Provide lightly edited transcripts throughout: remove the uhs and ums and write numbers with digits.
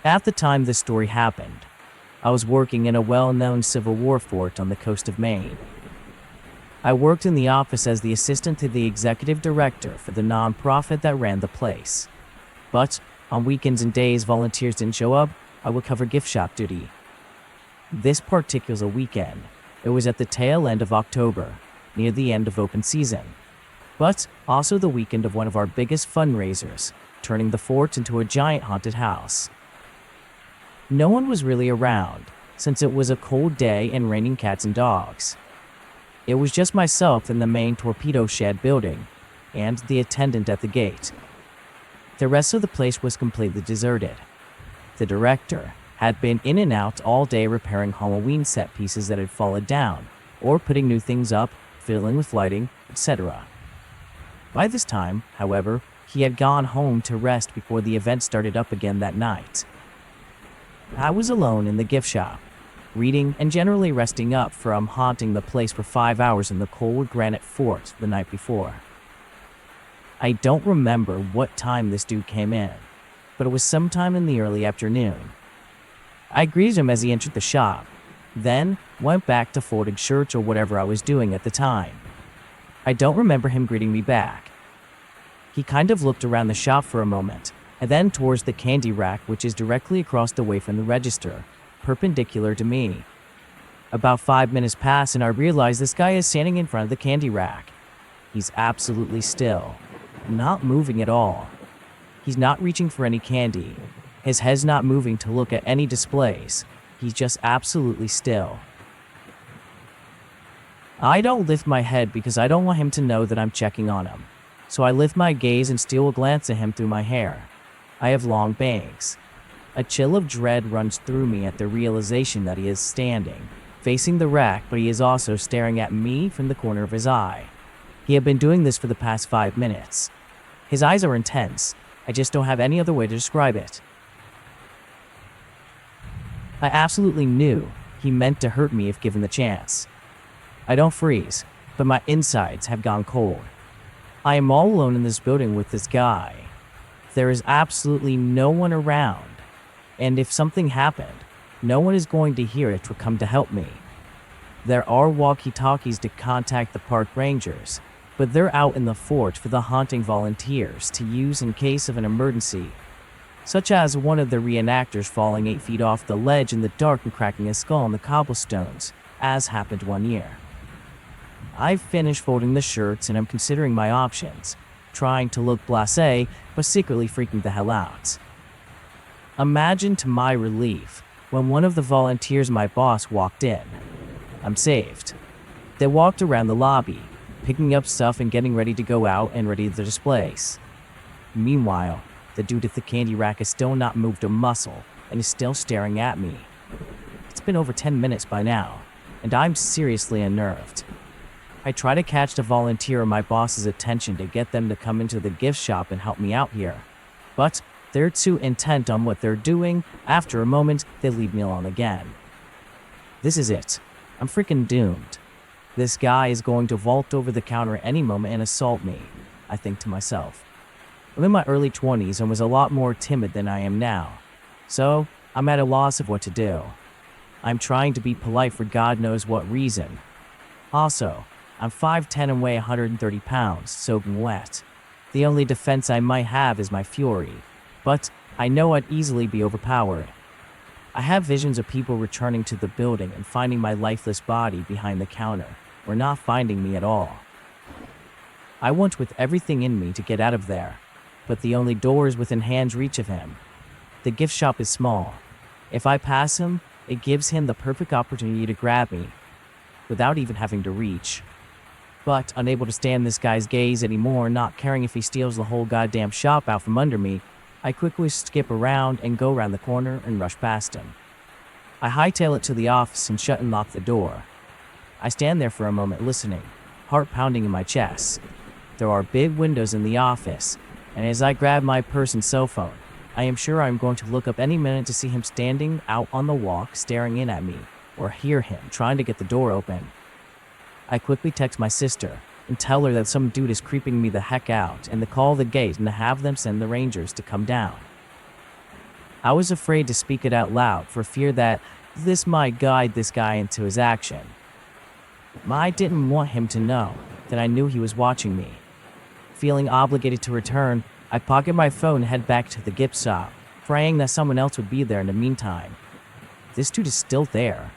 At the time this story happened, I was working in a well-known Civil War fort on the coast of Maine. I worked in the office as the assistant to the executive director for the nonprofit that ran the place. But on weekends and days volunteers didn't show up, I would cover gift shop duty. This particular weekend, it was at the tail end of October, near the end of open season, but also the weekend of one of our biggest fundraisers, turning the fort into a giant haunted house. No one was really around, since it was a cold day and raining cats and dogs. It was just myself in the main torpedo shed building, and the attendant at the gate. The rest of the place was completely deserted. The director had been in and out all day repairing Halloween set pieces that had fallen down, or putting new things up, fiddling with lighting, etc. By this time, however, he had gone home to rest before the event started up again that night. I was alone in the gift shop, reading and generally resting up from haunting the place for 5 hours in the cold granite fort the night before. I don't remember what time this dude came in, but it was sometime in the early afternoon. I greeted him as he entered the shop, then went back to folding shirts or whatever I was doing at the time. I don't remember him greeting me back. He kind of looked around the shop for a moment, and then towards the candy rack, which is directly across the way from the register, perpendicular to me. About 5 minutes pass and I realize this guy is standing in front of the candy rack. He's absolutely still, not moving at all. He's not reaching for any candy. His head's not moving to look at any displays. He's just absolutely still. I don't lift my head because I don't want him to know that I'm checking on him. So I lift my gaze and steal a glance at him through my hair. I have long bangs. A chill of dread runs through me at the realization that he is standing, facing the rack, but he is also staring at me from the corner of his eye. He had been doing this for the past 5 minutes. His eyes are intense. I just don't have any other way to describe it. I absolutely knew he meant to hurt me if given the chance. I don't freeze, but my insides have gone cold. I am all alone in this building with this guy. There is absolutely no one around, and if something happened, no one is going to hear it or come to help me. There are walkie-talkies to contact the park rangers, but they're out in the fort for the haunting volunteers to use in case of an emergency, such as one of the reenactors falling 8 feet off the ledge in the dark and cracking his skull on the cobblestones, as happened one year. I've finished folding the shirts and I'm considering my options, trying to look blasé, but secretly freaking the hell out. Imagine to my relief when one of the volunteers, my boss, walked in. I'm saved. They walked around the lobby, picking up stuff and getting ready to go out and ready the displays. Meanwhile, the dude at the candy rack has still not moved a muscle and is still staring at me. It's been over 10 minutes by now, and I'm seriously unnerved. I try to catch the volunteer or my boss's attention to get them to come into the gift shop and help me out here, but they're too intent on what they're doing. After a moment, they leave me alone again. This is it. I'm freaking doomed. This guy is going to vault over the counter at any moment and assault me, I think to myself. I'm in my early 20s and was a lot more timid than I am now, so I'm at a loss of what to do. I'm trying to be polite for God knows what reason. Also, I'm 5'10" and weigh 130 pounds, soaking wet. The only defense I might have is my fury, but I know I'd easily be overpowered. I have visions of people returning to the building and finding my lifeless body behind the counter, or not finding me at all. I want with everything in me to get out of there, but the only door is within hand's reach of him. The gift shop is small. If I pass him, it gives him the perfect opportunity to grab me, without even having to reach. But unable to stand this guy's gaze anymore, not caring if he steals the whole goddamn shop out from under me, I quickly skip around and go around the corner and rush past him. I hightail it to the office and shut and lock the door. I stand there for a moment listening, heart pounding in my chest. There are big windows in the office, and as I grab my purse and cell phone, I am sure I'm going to look up any minute to see him standing out on the walk staring in at me, or hear him trying to get the door open. I quickly text my sister and tell her that some dude is creeping me the heck out and to call the gate and to have them send the rangers to come down. I was afraid to speak it out loud for fear that this might guide this guy into his action. I didn't want him to know that I knew he was watching me. Feeling obligated to return, I pocket my phone and head back to the gift shop, praying that someone else would be there in the meantime. This dude is still there.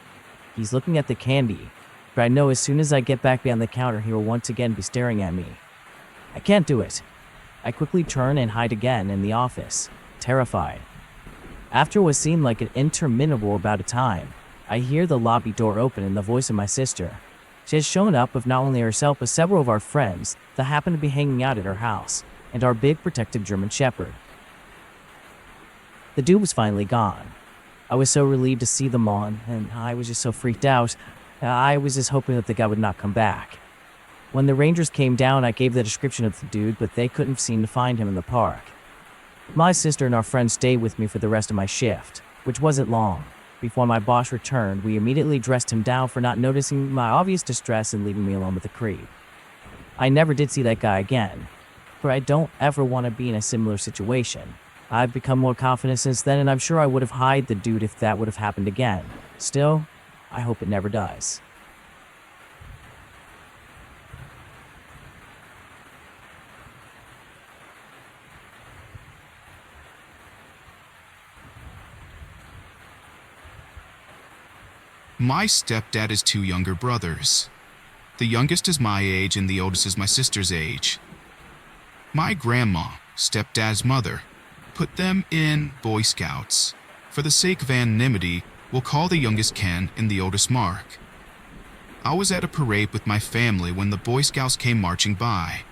He's looking at the candy, but I know as soon as I get back behind the counter, he will once again be staring at me. I can't do it. I quickly turn and hide again in the office, terrified. After what seemed like an interminable amount of time, I hear the lobby door open and the voice of my sister. She has shown up with not only herself but several of our friends that happen to be hanging out at her house, and our big protective German Shepherd. The dude was finally gone. I was so relieved to see them on, and I was just so freaked out. I was just hoping that the guy would not come back. When the Rangers came down, I gave the description of the dude, but they couldn't seem to find him in the park. My sister and our friends stayed with me for the rest of my shift, which wasn't long. Before my boss returned, we immediately dressed him down for not noticing my obvious distress and leaving me alone with the creep. I never did see that guy again, but I don't ever want to be in a similar situation. I've become more confident since then, and I'm sure I would have hid the dude if that would have happened again. Still, I hope it never does. My stepdad has two younger brothers. The youngest is my age and the oldest is my sister's age. My grandma, stepdad's mother, put them in Boy Scouts. For the sake of anonymity, we'll call the youngest Ken and the oldest Mark. I was at a parade with my family when the Boy Scouts came marching by.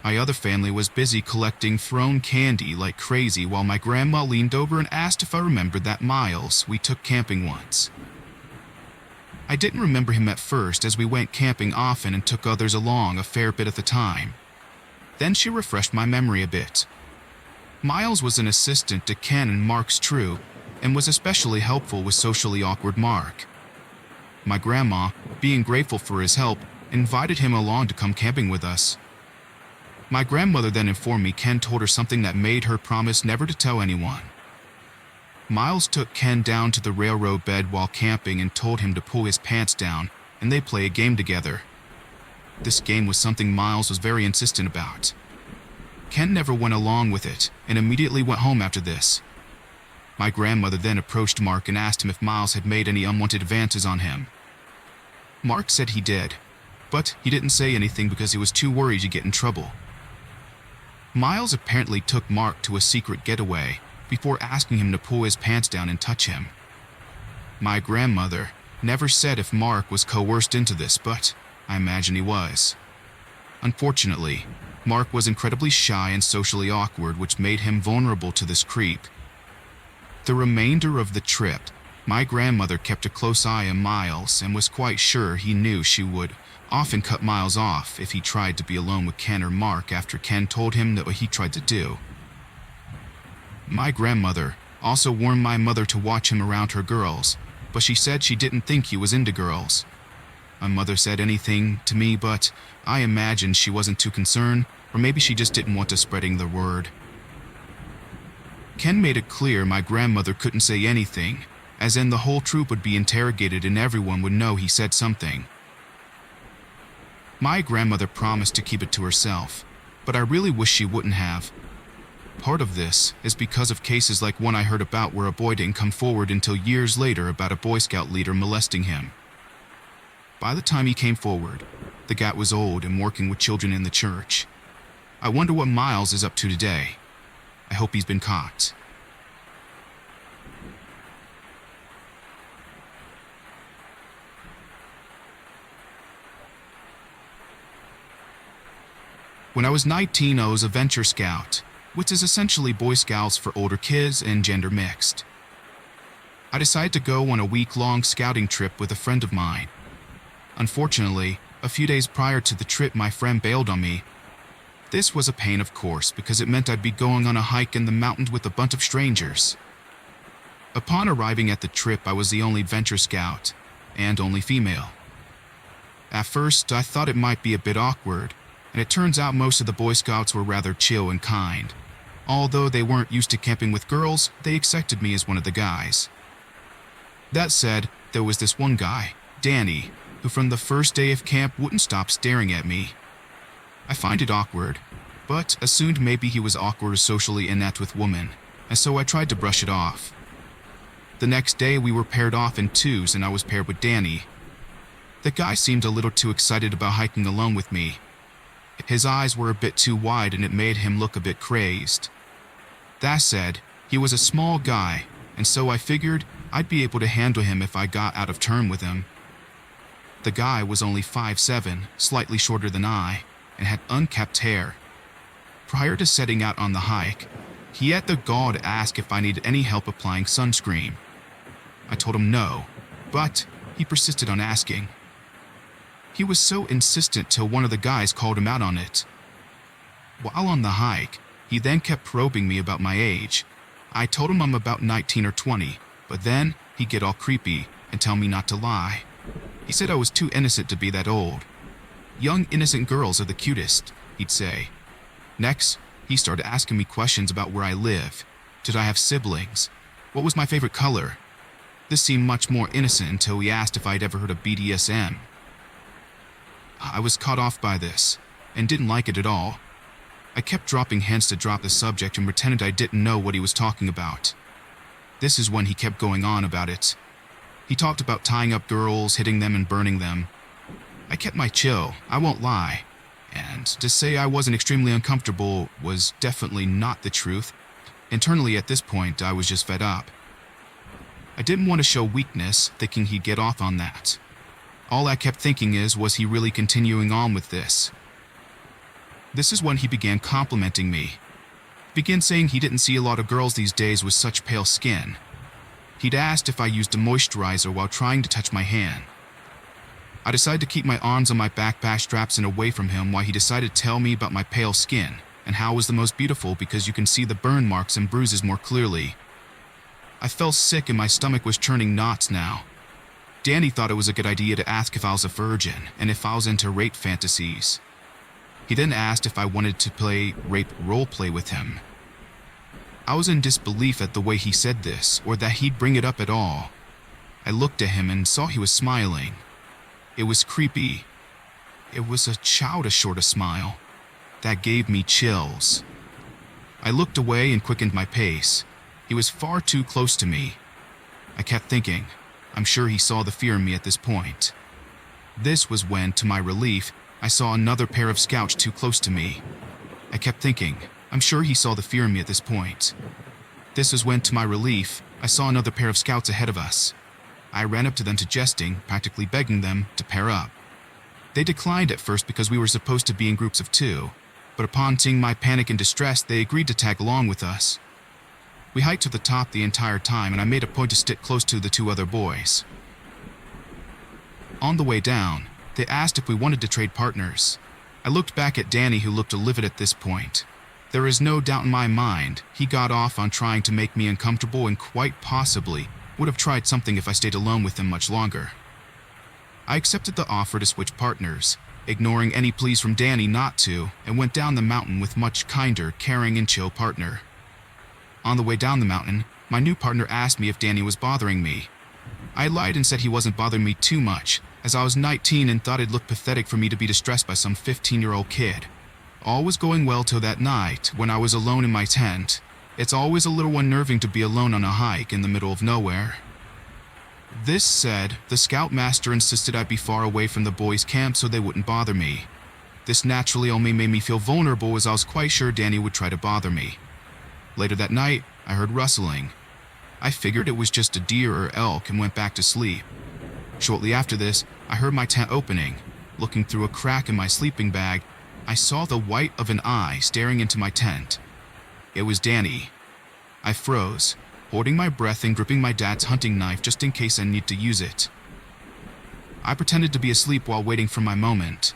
My other family was busy collecting thrown candy like crazy while my grandma leaned over and asked if I remembered that Miles we took camping once. I didn't remember him at first as we went camping often and took others along a fair bit at the time. Then she refreshed my memory a bit. Miles was an assistant to Ken and Mark's troop and was especially helpful with socially awkward Mark. My grandma, being grateful for his help, invited him along to come camping with us. My grandmother then informed me Ken told her something that made her promise never to tell anyone. Miles took Ken down to the railroad bed while camping and told him to pull his pants down, and they play a game together. This game was something Miles was very insistent about. Ken never went along with it and immediately went home after this. My grandmother then approached Mark and asked him if Miles had made any unwanted advances on him. Mark said he did, but he didn't say anything because he was too worried to get in trouble. Miles apparently took Mark to a secret getaway before asking him to pull his pants down and touch him. My grandmother never said if Mark was coerced into this, but I imagine he was. Unfortunately, Mark was incredibly shy and socially awkward, which made him vulnerable to this creep. The remainder of the trip, my grandmother kept a close eye on Miles and was quite sure he knew she would often cut Miles off if he tried to be alone with Ken or Mark after Ken told him that what he tried to do. My grandmother also warned my mother to watch him around her girls, but she said she didn't think he was into girls. My mother said anything to me, but I imagined she wasn't too concerned, or maybe she just didn't want us spreading the word. Ken made it clear my grandmother couldn't say anything, as in the whole troop would be interrogated and everyone would know he said something. My grandmother promised to keep it to herself, but I really wish she wouldn't have. Part of this is because of cases like one I heard about where a boy didn't come forward until years later about a Boy Scout leader molesting him. By the time he came forward, the guy was old and working with children in the church. I wonder what Miles is up to today. I hope he's been caught. When I was 19, I was a Venture Scout, which is essentially Boy Scouts for older kids and gender mixed. I decided to go on a week-long scouting trip with a friend of mine. Unfortunately, a few days prior to the trip, my friend bailed on me. This was a pain, of course, because it meant I'd be going on a hike in the mountains with a bunch of strangers. Upon arriving at the trip, I was the only Venture Scout, and only female. At first, I thought it might be a bit awkward, and it turns out most of the Boy Scouts were rather chill and kind. Although they weren't used to camping with girls, they accepted me as one of the guys. That said, there was this one guy, Danny, who from the first day of camp wouldn't stop staring at me. I find it awkward, but assumed maybe he was awkward or socially inept with women, and so I tried to brush it off. The next day we were paired off in twos and I was paired with Danny. The guy seemed a little too excited about hiking alone with me. His eyes were a bit too wide and it made him look a bit crazed. That said, he was a small guy, and so I figured I'd be able to handle him if I got out of turn with him. The guy was only 5'7", slightly shorter than I, and had unkempt hair. Prior to setting out on the hike, he had the gall to ask if I needed any help applying sunscreen. I told him no, but he persisted on asking. He was so insistent till one of the guys called him out on it. While on the hike, he then kept probing me about my age. I told him I'm about 19 or 20, but then he'd get all creepy and tell me not to lie. He said I was too innocent to be that old. Young, innocent girls are the cutest, he'd say. Next, he started asking me questions about where I live. Did I have siblings? What was my favorite color? This seemed much more innocent until he asked if I'd ever heard of BDSM. I was caught off by this, and didn't like it at all. I kept dropping hints to drop the subject and pretended I didn't know what he was talking about. This is when he kept going on about it. He talked about tying up girls, hitting them and burning them. I kept my chill, I won't lie. And to say I wasn't extremely uncomfortable was definitely not the truth. Internally at this point, I was just fed up. I didn't want to show weakness, thinking he'd get off on that. All I kept thinking was he really continuing on with this? This is when he began complimenting me. Began saying he didn't see a lot of girls these days with such pale skin. He'd asked if I used a moisturizer while trying to touch my hand. I decided to keep my arms on my backpack straps and away from him while he decided to tell me about my pale skin and how it was the most beautiful because you can see the burn marks and bruises more clearly. I felt sick and my stomach was churning knots now. Danny thought it was a good idea to ask if I was a virgin and if I was into rape fantasies. He then asked if I wanted to play rape roleplay with him. I was in disbelief at the way he said this, or that he'd bring it up at all. I looked at him and saw he was smiling. It was creepy. It was a childish sort of smile that gave me chills. I looked away and quickened my pace. He was far too close to me. I kept thinking, I'm sure he saw the fear in me at this point. This was when, to my relief, I saw another pair of scouts too close to me. I kept thinking, I'm sure he saw the fear in me at this point. This is when, to my relief, I saw another pair of scouts ahead of us. I ran up to them suggesting, practically begging them, to pair up. They declined at first because we were supposed to be in groups of 2, but upon seeing my panic and distress, they agreed to tag along with us. We hiked to the top the entire time and I made a point to stick close to the 2 other boys. On the way down, they asked if we wanted to trade partners. I looked back at Danny, who looked livid at this point. There is no doubt in my mind he got off on trying to make me uncomfortable and quite possibly would have tried something if I stayed alone with him much longer. I accepted the offer to switch partners, ignoring any pleas from Danny not to, and went down the mountain with much kinder, caring and chill partner. On the way down the mountain, my new partner asked me if Danny was bothering me. I lied and said he wasn't bothering me too much, as I was 19 and thought it looked pathetic for me to be distressed by some 15-year-old kid. All was going well till that night, when I was alone in my tent. It's always a little unnerving to be alone on a hike in the middle of nowhere. This said, the scoutmaster insisted I be far away from the boys' camp so they wouldn't bother me. This naturally only made me feel vulnerable, as I was quite sure Danny would try to bother me. Later that night, I heard rustling. I figured it was just a deer or elk and went back to sleep. Shortly after this, I heard my tent opening. Looking through a crack in my sleeping bag, I saw the white of an eye staring into my tent. It was Danny. I froze, holding my breath and gripping my dad's hunting knife just in case I need to use it. I pretended to be asleep while waiting for my moment.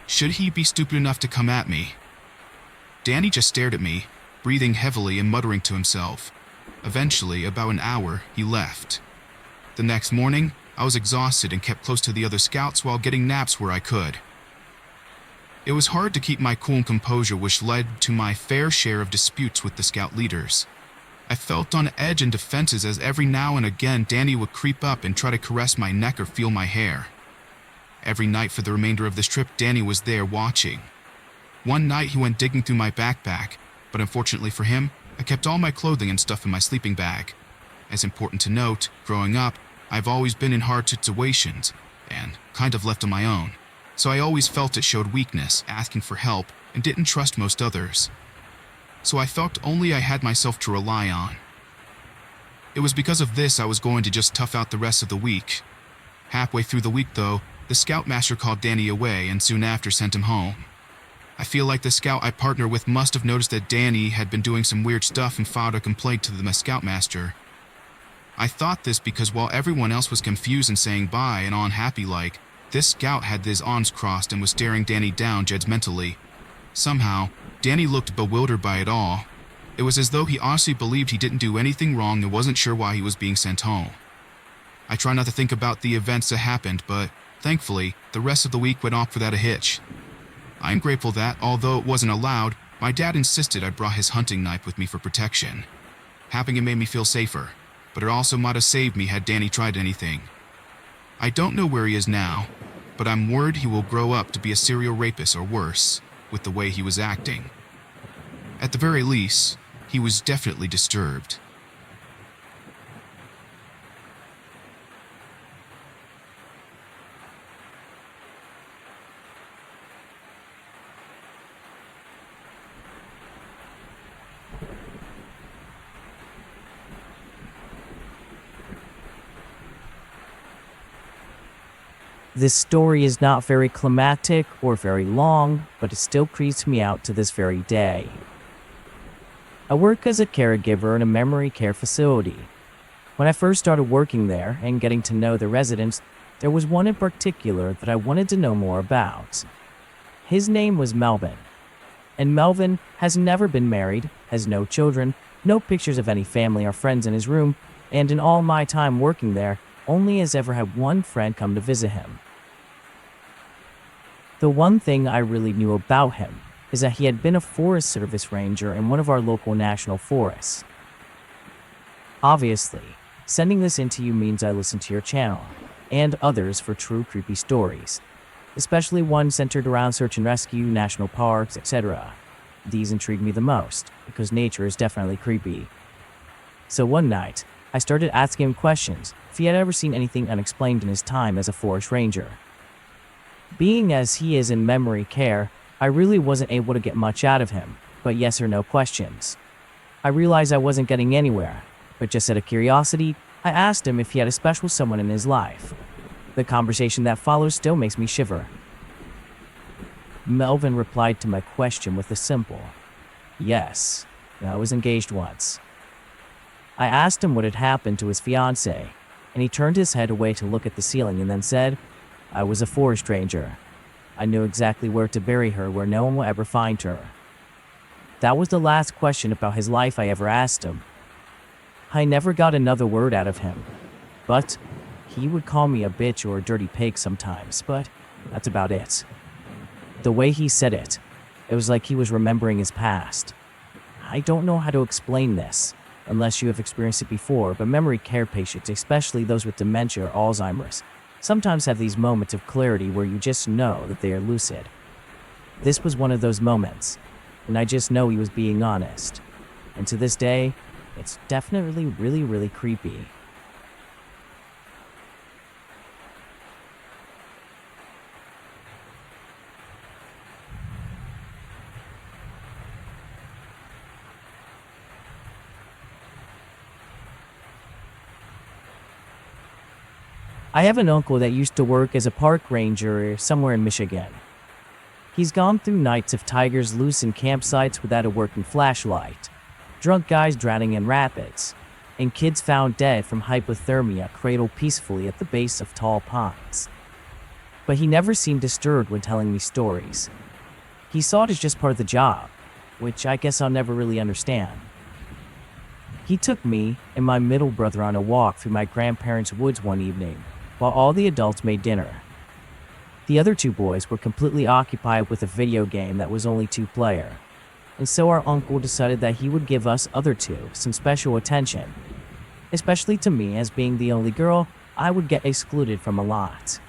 Should he be stupid enough to come at me? Danny just stared at me, breathing heavily and muttering to himself. Eventually, about an hour, he left. The next morning, I was exhausted and kept close to the other scouts while getting naps where I could. It was hard to keep my cool and composure, which led to my fair share of disputes with the scout leaders. I felt on edge and defenses as every now and again Danny would creep up and try to caress my neck or feel my hair. Every night for the remainder of this trip, Danny was there watching. One night he went digging through my backpack, but unfortunately for him, I kept all my clothing and stuff in my sleeping bag. As important to note, growing up, I've always been in hard situations, and kind of left on my own, so I always felt it showed weakness, asking for help, and didn't trust most others. So I felt only I had myself to rely on. It was because of this I was going to just tough out the rest of the week. Halfway through the week though, the scoutmaster called Danny away and soon after sent him home. I feel like the scout I partner with must have noticed that Danny had been doing some weird stuff and filed a complaint to the scoutmaster. I thought this because while everyone else was confused and saying bye and unhappy like, this scout had his arms crossed and was staring Danny down judgmentally. Somehow, Danny looked bewildered by it all. It was as though he honestly believed he didn't do anything wrong and wasn't sure why he was being sent home. I try not to think about the events that happened, but thankfully, the rest of the week went off without a hitch. I am grateful that, although it wasn't allowed, my dad insisted I brought his hunting knife with me for protection. Having it made me feel safer, but it also might have saved me had Danny tried anything. I don't know where he is now, but I'm worried he will grow up to be a serial rapist or worse, with the way he was acting. At the very least, he was definitely disturbed. This story is not very climactic or very long, but it still creeps me out to this very day. I work as a caregiver in a memory care facility. When I first started working there and getting to know the residents, there was one in particular that I wanted to know more about. His name was Melvin. And Melvin has never been married, has no children, no pictures of any family or friends in his room, and in all my time working there, only has ever had one friend come to visit him. The one thing I really knew about him is that he had been a Forest Service ranger in one of our local national forests. Obviously, sending this in to you means I listen to your channel, and others for true creepy stories, especially ones centered around search and rescue, national parks, etc. These intrigue me the most, because nature is definitely creepy. So one night, I started asking him questions if he had ever seen anything unexplained in his time as a forest ranger. Being as he is in memory care, I really wasn't able to get much out of him, but yes or no questions. I realized I wasn't getting anywhere, but just out of curiosity, I asked him if he had a special someone in his life. The conversation that follows still makes me shiver. Melvin replied to my question with a simple, "Yes, I was engaged once." I asked him what had happened to his fiancée, and he turned his head away to look at the ceiling and then said, "I was a forest ranger. I knew exactly where to bury her where no one will ever find her." That was the last question about his life I ever asked him. I never got another word out of him, but he would call me a bitch or a dirty pig sometimes, but that's about it. The way he said it, it was like he was remembering his past. I don't know how to explain this, unless you have experienced it before, but memory care patients, especially those with dementia or Alzheimer's, sometimes have these moments of clarity where you just know that they are lucid. This was one of those moments, and I just know he was being honest. And to this day, it's definitely really creepy. I have an uncle that used to work as a park ranger somewhere in Michigan. He's gone through nights of tigers loose in campsites without a working flashlight, drunk guys drowning in rapids, and kids found dead from hypothermia cradled peacefully at the base of tall pines. But he never seemed disturbed when telling me stories. He saw it as just part of the job, which I guess I'll never really understand. He took me and my middle brother on a walk through my grandparents' woods one evening, while all the adults made dinner. The other two boys were completely occupied with a video game that was only two-player, and so our uncle decided that he would give us other two some special attention. Especially to me, as being the only girl, I would get excluded from a lot.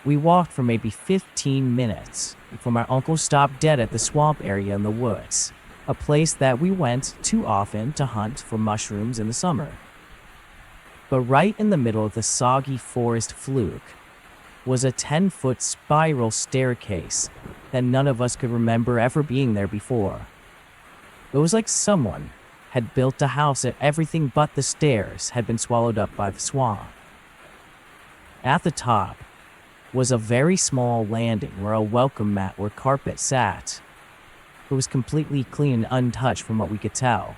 We walked for maybe 15 minutes before my uncle stopped dead at the swamp area in the woods, a place that we went too often to hunt for mushrooms in the summer. But right in the middle of the soggy forest fluke was a 10-foot spiral staircase that none of us could remember ever being there before. It was like someone had built a house and everything but the stairs had been swallowed up by the swamp. At the top was a very small landing where a welcome mat or carpet sat. It was completely clean and untouched from what we could tell.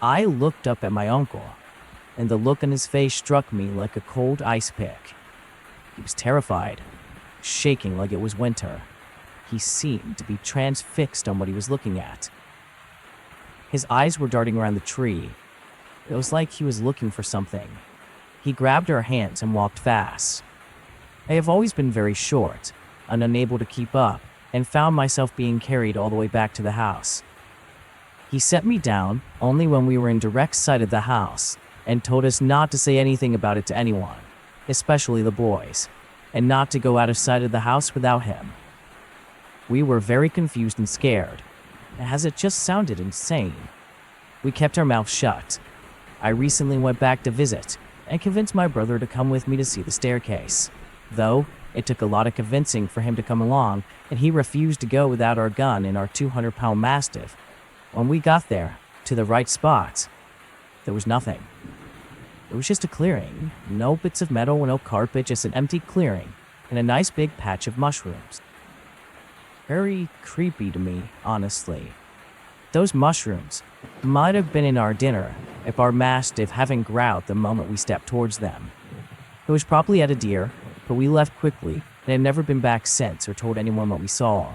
I looked up at my uncle, and the look on his face struck me like a cold ice pick. He was terrified, shaking like it was winter. He seemed to be transfixed on what he was looking at. His eyes were darting around the tree. It was like he was looking for something. He grabbed our hands and walked fast. I have always been very short and unable to keep up, and found myself being carried all the way back to the house. He set me down only when we were in direct sight of the house, and told us not to say anything about it to anyone, especially the boys, and not to go out of sight of the house without him. We were very confused and scared, as it just sounded insane. We kept our mouths shut. I recently went back to visit, and convinced my brother to come with me to see the staircase, though it took a lot of convincing for him to come along, and he refused to go without our gun and our 200-pound Mastiff. When we got there, to the right spot, there was nothing. It was just a clearing. No bits of metal, no carpet, just an empty clearing and a nice big patch of mushrooms. Very creepy to me, honestly. Those mushrooms might have been in our dinner if our Mastiff hadn't growled the moment we stepped towards them. It was probably at a deer, but we left quickly and have never been back since or told anyone what we saw.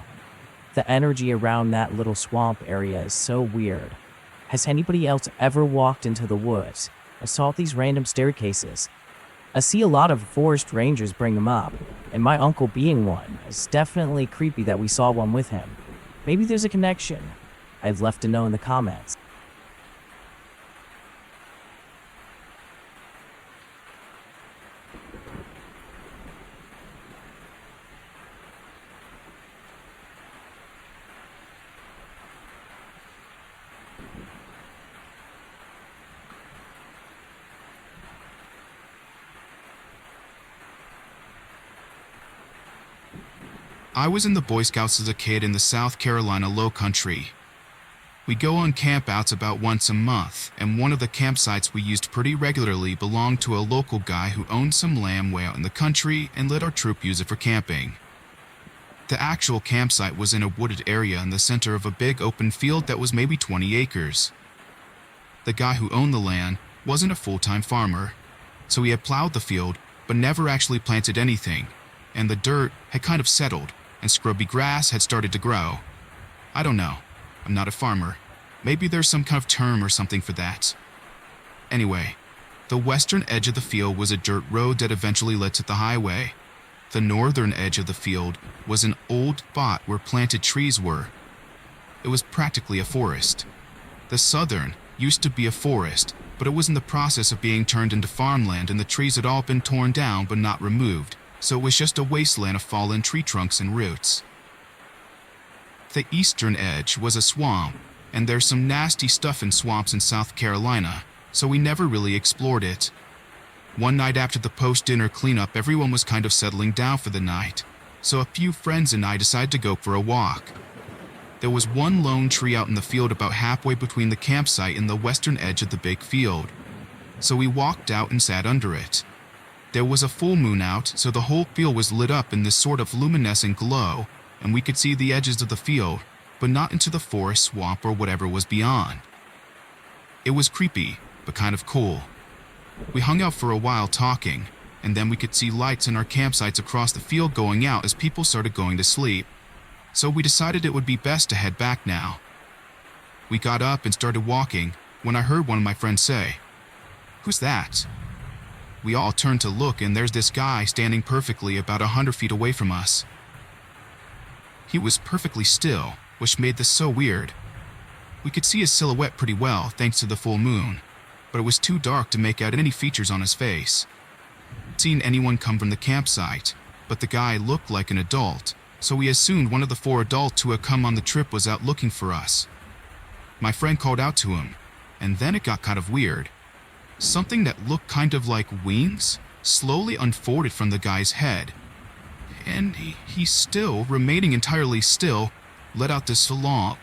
The energy around that little swamp area is so weird. Has anybody else ever walked into the woods? I saw these random staircases. I see a lot of forest rangers bring them up, and my uncle being one, it's definitely creepy that we saw one with him. Maybe there's a connection. I'd left to know in the comments. I was in the Boy Scouts as a kid in the South Carolina Low Country. We go on campouts about once a month, and one of the campsites we used pretty regularly belonged to a local guy who owned some land way out in the country and let our troop use it for camping. The actual campsite was in a wooded area in the center of a big open field that was maybe 20 acres. The guy who owned the land wasn't a full-time farmer, so he had plowed the field but never actually planted anything, and the dirt had kind of settled and scrubby grass had started to grow. I don't know. I'm not a farmer. Maybe there's some kind of term or something for that. Anyway, the western edge of the field was a dirt road that eventually led to the highway. The northern edge of the field was an old spot where planted trees were. It was practically a forest. The southern used to be a forest, but it was in the process of being turned into farmland, and the trees had all been torn down but not removed, so it was just a wasteland of fallen tree trunks and roots. The eastern edge was a swamp, and there's some nasty stuff in swamps in South Carolina, so we never really explored it. One night after the post-dinner cleanup, everyone was kind of settling down for the night, so a few friends and I decided to go for a walk. There was one lone tree out in the field about halfway between the campsite and the western edge of the big field, so we walked out and sat under it. There was a full moon out, so the whole field was lit up in this sort of luminescent glow, and we could see the edges of the field, but not into the forest, swamp, or whatever was beyond. It was creepy, but kind of cool. We hung out for a while talking, and then we could see lights in our campsites across the field going out as people started going to sleep, so we decided it would be best to head back now. We got up and started walking when I heard one of my friends say, "Who's that?" We all turned to look, and there's this guy standing perfectly about 100 feet away from us. He was perfectly still, which made this so weird. We could see his silhouette pretty well thanks to the full moon, but it was too dark to make out any features on his face. I'd seen anyone come from the campsite, but the guy looked like an adult, so we assumed one of the 4 adults who had come on the trip was out looking for us. My friend called out to him, and then it got kind of weird. Something that looked kind of like wings slowly unfolded from the guy's head, and he still, remaining entirely still, let out this long,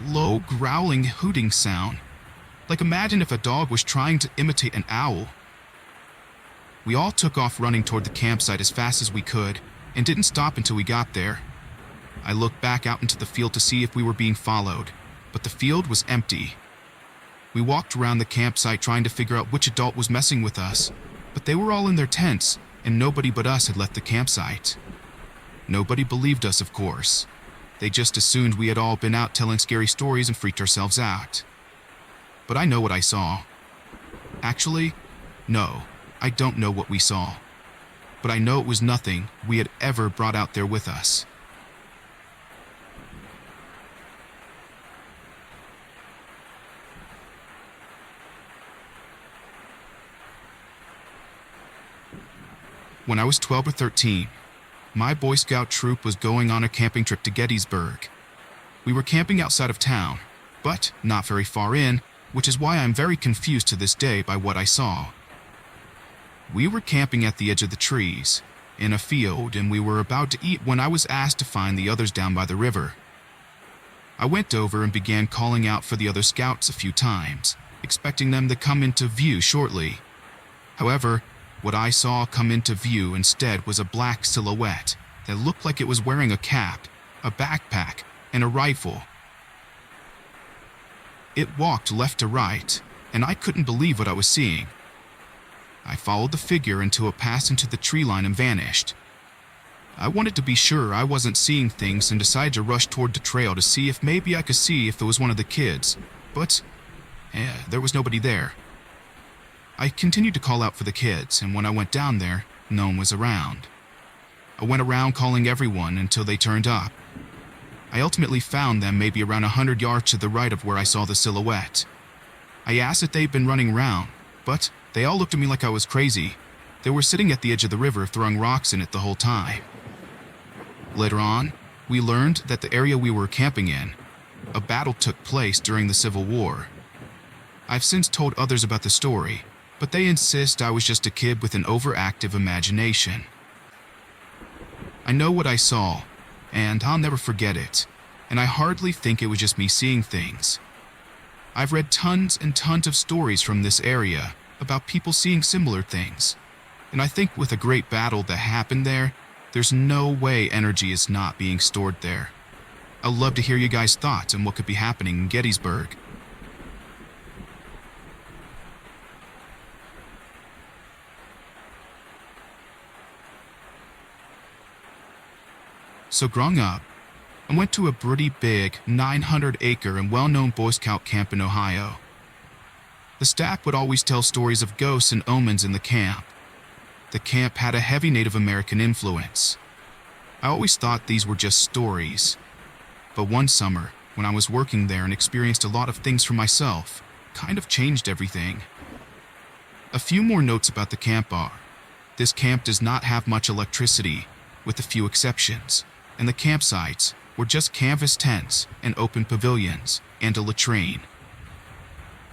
low growling hooting sound. Like imagine if a dog was trying to imitate an owl. We all took off running toward the campsite as fast as we could and didn't stop until we got there. I looked back out into the field to see if we were being followed, but the field was empty. We walked around the campsite trying to figure out which adult was messing with us, but they were all in their tents and nobody but us had left the campsite. Nobody believed us, of course. They just assumed we had all been out telling scary stories and freaked ourselves out. But I know what I saw. Actually, no, I don't know what we saw. But I know it was nothing we had ever brought out there with us. When I was 12 or 13, my Boy Scout troop was going on a camping trip to Gettysburg. We were camping outside of town, but not very far in, which is why I'm very confused to this day by what I saw. We were camping at the edge of the trees, in a field, and we were about to eat when I was asked to find the others down by the river. I went over and began calling out for the other scouts a few times, expecting them to come into view shortly. However, what I saw come into view instead was a black silhouette that looked like it was wearing a cap, a backpack, and a rifle. It walked left to right, and I couldn't believe what I was seeing. I followed the figure until it passed into the tree line and vanished. I wanted to be sure I wasn't seeing things and decided to rush toward the trail to see if maybe I could see if it was one of the kids, but there was nobody there. I continued to call out for the kids, and when I went down there, no one was around. I went around calling everyone until they turned up. I ultimately found them maybe around 100 yards to the right of where I saw the silhouette. I asked if they'd been running around, but they all looked at me like I was crazy. They were sitting at the edge of the river throwing rocks in it the whole time. Later on, we learned that the area we were camping in, a battle took place during the Civil War. I've since told others about the story, but they insist I was just a kid with an overactive imagination. I know what I saw, and I'll never forget it, and I hardly think it was just me seeing things. I've read tons and tons of stories from this area about people seeing similar things, and I think with a great battle that happened there, there's no way energy is not being stored there. I'd love to hear you guys' thoughts on what could be happening in Gettysburg. So growing up, I went to a pretty big 900-acre and well-known Boy Scout camp in Ohio. The staff would always tell stories of ghosts and omens in the camp. The camp had a heavy Native American influence. I always thought these were just stories. But one summer, when I was working there and experienced a lot of things for myself, kind of changed everything. A few more notes about the camp are, this camp does not have much electricity, with a few exceptions, and the campsites were just canvas tents and open pavilions and a latrine.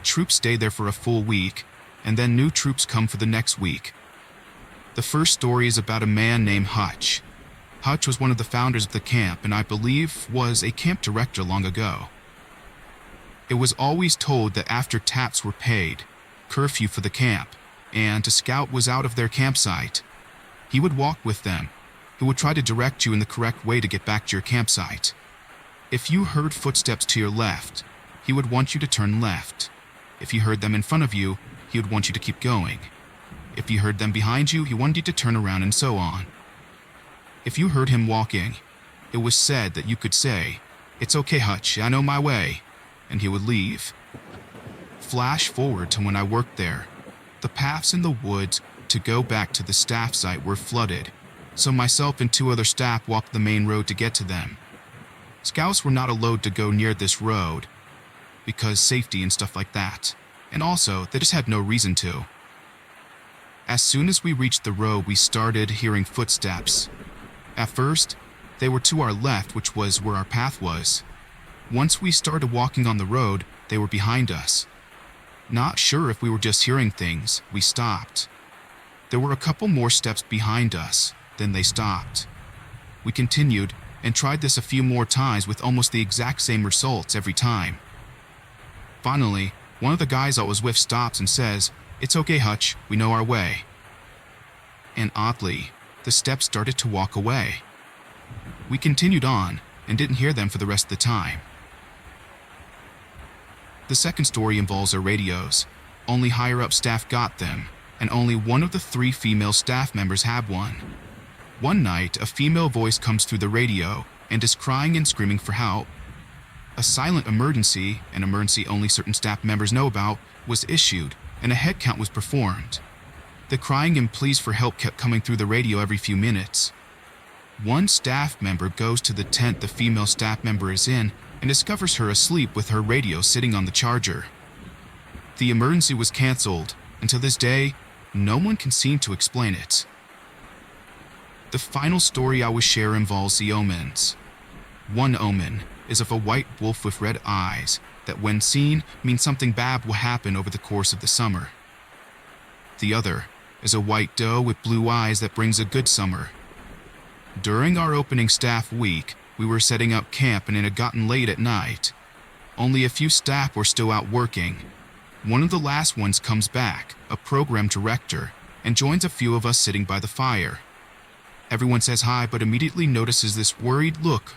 Troops stay there for a full week, and then new troops come for the next week. The first story is about a man named Hutch. Hutch was one of the founders of the camp and I believe was a camp director long ago. It was always told that after taps were paid, curfew for the camp, and a scout was out of their campsite, he would walk with them. He would try to direct you in the correct way to get back to your campsite. If you heard footsteps to your left, he would want you to turn left. If you heard them in front of you, he would want you to keep going. If you heard them behind you, he wanted you to turn around and so on. If you heard him walking, it was said that you could say, "It's okay, Hutch, I know my way," and he would leave. Flash forward to when I worked there. The paths in the woods to go back to the staff site were flooded, so myself and 2 other staff walked the main road to get to them. Scouts were not allowed to go near this road because safety and stuff like that, and also they just had no reason to. As soon as we reached the road, we started hearing footsteps. At first, they were to our left, which was where our path was. Once we started walking on the road, they were behind us. Not sure if we were just hearing things, we stopped. There were a couple more steps behind us, then they stopped. We continued and tried this a few more times with almost the exact same results every time. Finally, one of the guys I was with stops and says, "It's okay, Hutch, we know our way." And oddly, the steps started to walk away. We continued on and didn't hear them for the rest of the time. The second story involves our radios. Only higher-up staff got them, and only one of the 3 female staff members had one. One night, a female voice comes through the radio and is crying and screaming for help. A silent emergency, an emergency only certain staff members know about, was issued, and a head count was performed. The crying and pleas for help kept coming through the radio every few minutes. One staff member goes to the tent the female staff member is in and discovers her asleep with her radio sitting on the charger. The emergency was canceled, and to this day, no one can seem to explain it. The final story I will share involves the omens. One omen is of a white wolf with red eyes that, when seen, means something bad will happen over the course of the summer. The other is a white doe with blue eyes that brings a good summer. During our opening staff week, we were setting up camp and it had gotten late at night. Only a few staff were still out working. One of the last ones comes back, a program director, and joins a few of us sitting by the fire. Everyone says hi, but immediately notices this worried look.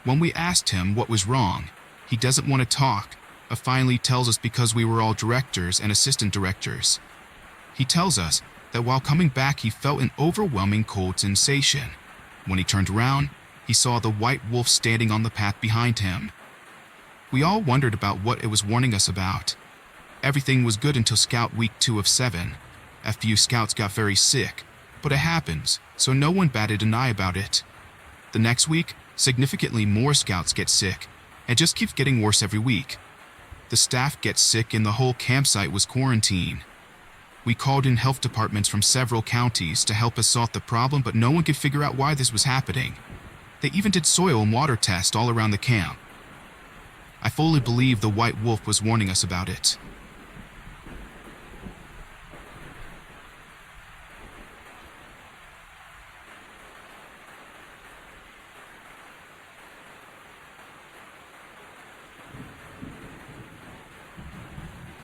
When we asked him what was wrong, he doesn't want to talk, but finally tells us because we were all directors and assistant directors. He tells us that while coming back he felt an overwhelming cold sensation. When he turned around, he saw the white wolf standing on the path behind him. We all wondered about what it was warning us about. Everything was good until Scout Week 2 of 7. A few scouts got very sick, but it happens, so no one batted an eye about it. The next week, significantly more scouts get sick, and just keeps getting worse every week. The staff gets sick and the whole campsite was quarantined. We called in health departments from several counties to help us solve the problem, but no one could figure out why this was happening. They even did soil and water tests all around the camp. I fully believe the white wolf was warning us about it.